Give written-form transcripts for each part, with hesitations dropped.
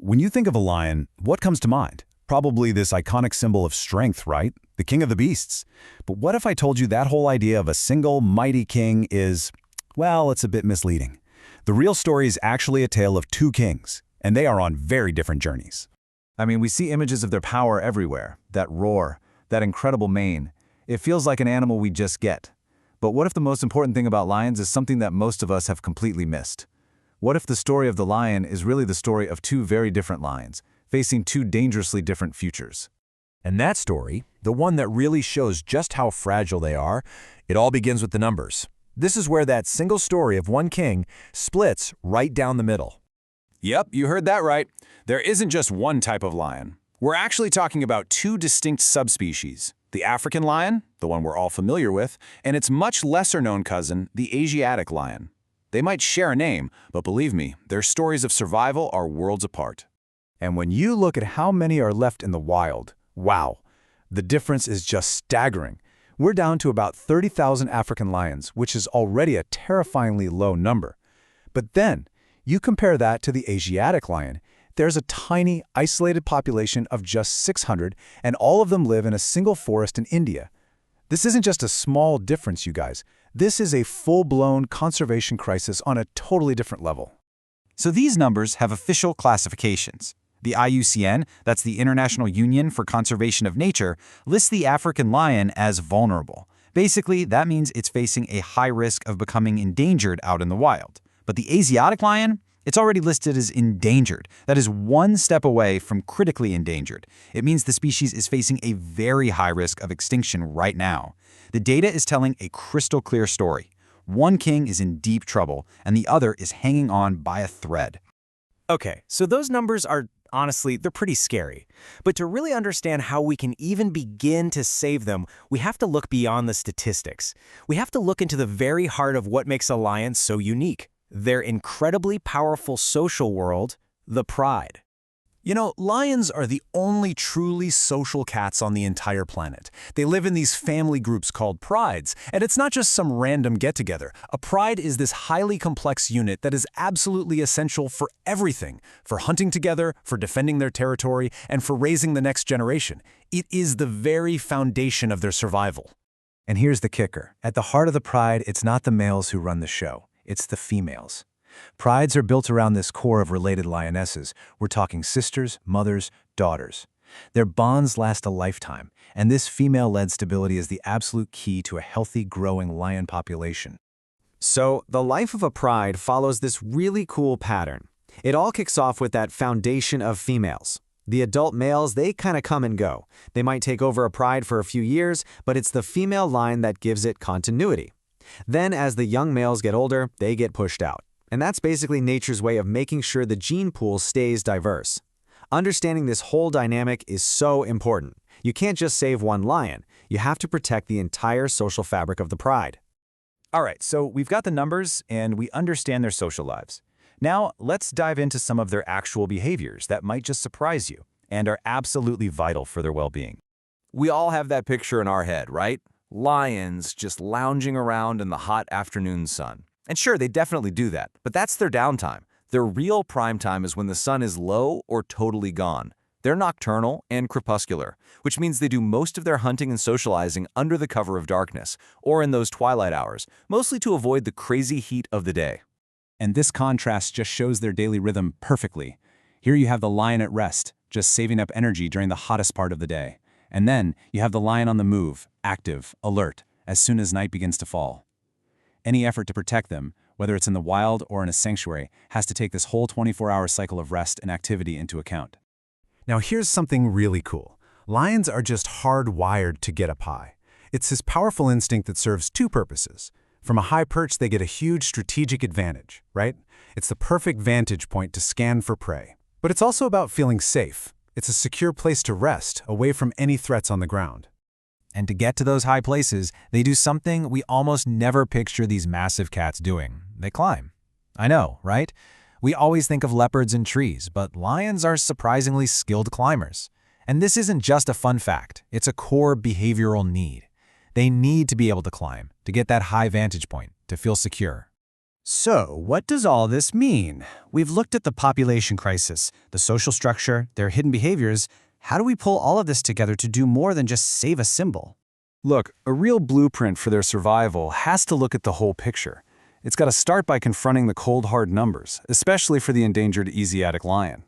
When you think of a lion, what comes to mind? Probably this iconic symbol of strength, right? The king of the beasts. But what if I told you that whole idea of a single, mighty king is, well, it's a bit misleading. The real story is actually a tale of two kings, and they are on very different journeys. I mean, we see images of their power everywhere. That roar, that incredible mane. It feels like an animal we just get. But what if the most important thing about lions is something that most of us have completely missed? What if the story of the lion is really the story of two very different lions, facing two dangerously different futures? And that story, the one that really shows just how fragile they are, it all begins with the numbers. This is where that single story of one king splits right down the middle. Yep, you heard that right. There isn't just one type of lion. We're actually talking about two distinct subspecies. The African lion, the one we're all familiar with, and its much lesser-known cousin, the Asiatic lion. They might share a name, but believe me, their stories of survival are worlds apart. And when you look at how many are left in the wild, wow, the difference is just staggering. We're down to about 30,000 African lions, which is already a terrifyingly low number. But then, you compare that to the Asiatic lion, there's a tiny, isolated population of just 600, and all of them live in a single forest in India. This isn't just a small difference, you guys. This is a full-blown conservation crisis on a totally different level. So these numbers have official classifications. The IUCN, that's the International Union for Conservation of Nature, lists the African lion as vulnerable. Basically, that means it's facing a high risk of becoming endangered out in the wild. But the Asiatic lion, it's already listed as endangered. That is one step away from critically endangered. It means the species is facing a very high risk of extinction right now. The data is telling a crystal clear story. One king is in deep trouble, and the other is hanging on by a thread. Okay, so those numbers are, honestly, they're pretty scary. But to really understand how we can even begin to save them, we have to look beyond the statistics. We have to look into the very heart of what makes a lion so unique. Their incredibly powerful social world, the pride. You know, lions are the only truly social cats on the entire planet. They live in these family groups called prides, and it's not just some random get-together. A pride is this highly complex unit that is absolutely essential for everything, for hunting together, for defending their territory, and for raising the next generation. It is the very foundation of their survival. And here's the kicker. At the heart of the pride, it's not the males who run the show. It's the females. Prides are built around this core of related lionesses. We're talking sisters, mothers, daughters. Their bonds last a lifetime, and this female-led stability is the absolute key to a healthy, growing lion population. So, the life of a pride follows this really cool pattern. It all kicks off with that foundation of females. The adult males, they kind of come and go. They might take over a pride for a few years, but it's the female line that gives it continuity. Then, as the young males get older, they get pushed out. And that's basically nature's way of making sure the gene pool stays diverse. Understanding this whole dynamic is so important. You can't just save one lion. You have to protect the entire social fabric of the pride. All right, so we've got the numbers and we understand their social lives. Now, let's dive into some of their actual behaviors that might just surprise you and are absolutely vital for their well-being. We all have that picture in our head, right? Lions just lounging around in the hot afternoon sun. And sure, they definitely do that, but that's their downtime. Their real prime time is when the sun is low or totally gone. They're nocturnal and crepuscular, which means they do most of their hunting and socializing under the cover of darkness, or in those twilight hours, mostly to avoid the crazy heat of the day. And this contrast just shows their daily rhythm perfectly. Here you have the lion at rest, just saving up energy during the hottest part of the day. And then you have the lion on the move, active, alert, as soon as night begins to fall. Any effort to protect them, whether it's in the wild or in a sanctuary, has to take this whole 24-hour cycle of rest and activity into account. Now here's something really cool. Lions are just hardwired to get up high. It's this powerful instinct that serves two purposes. From a high perch, they get a huge strategic advantage, right? It's the perfect vantage point to scan for prey. But it's also about feeling safe. It's a secure place to rest, away from any threats on the ground. And to get to those high places, they do something we almost never picture these massive cats doing. They climb. I know, right? We always think of leopards and trees, but lions are surprisingly skilled climbers. And this isn't just a fun fact. It's a core behavioral need. They need to be able to climb, to get that high vantage point, to feel secure. So, what does all this mean? We've looked at the population crisis, the social structure, their hidden behaviors. How do we pull all of this together to do more than just save a symbol? Look, a real blueprint for their survival has to look at the whole picture. It's got to start by confronting the cold, hard numbers, especially for the endangered Asiatic lion.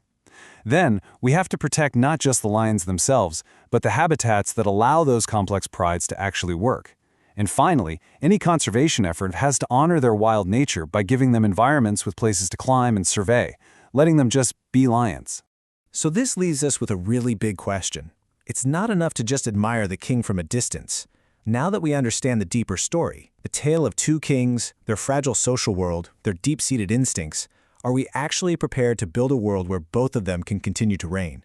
Then, we have to protect not just the lions themselves, but the habitats that allow those complex prides to actually work. And finally, any conservation effort has to honor their wild nature by giving them environments with places to climb and survey, letting them just be lions. So this leaves us with a really big question. It's not enough to just admire the king from a distance. Now that we understand the deeper story, the tale of two kings, their fragile social world, their deep-seated instincts, are we actually prepared to build a world where both of them can continue to reign?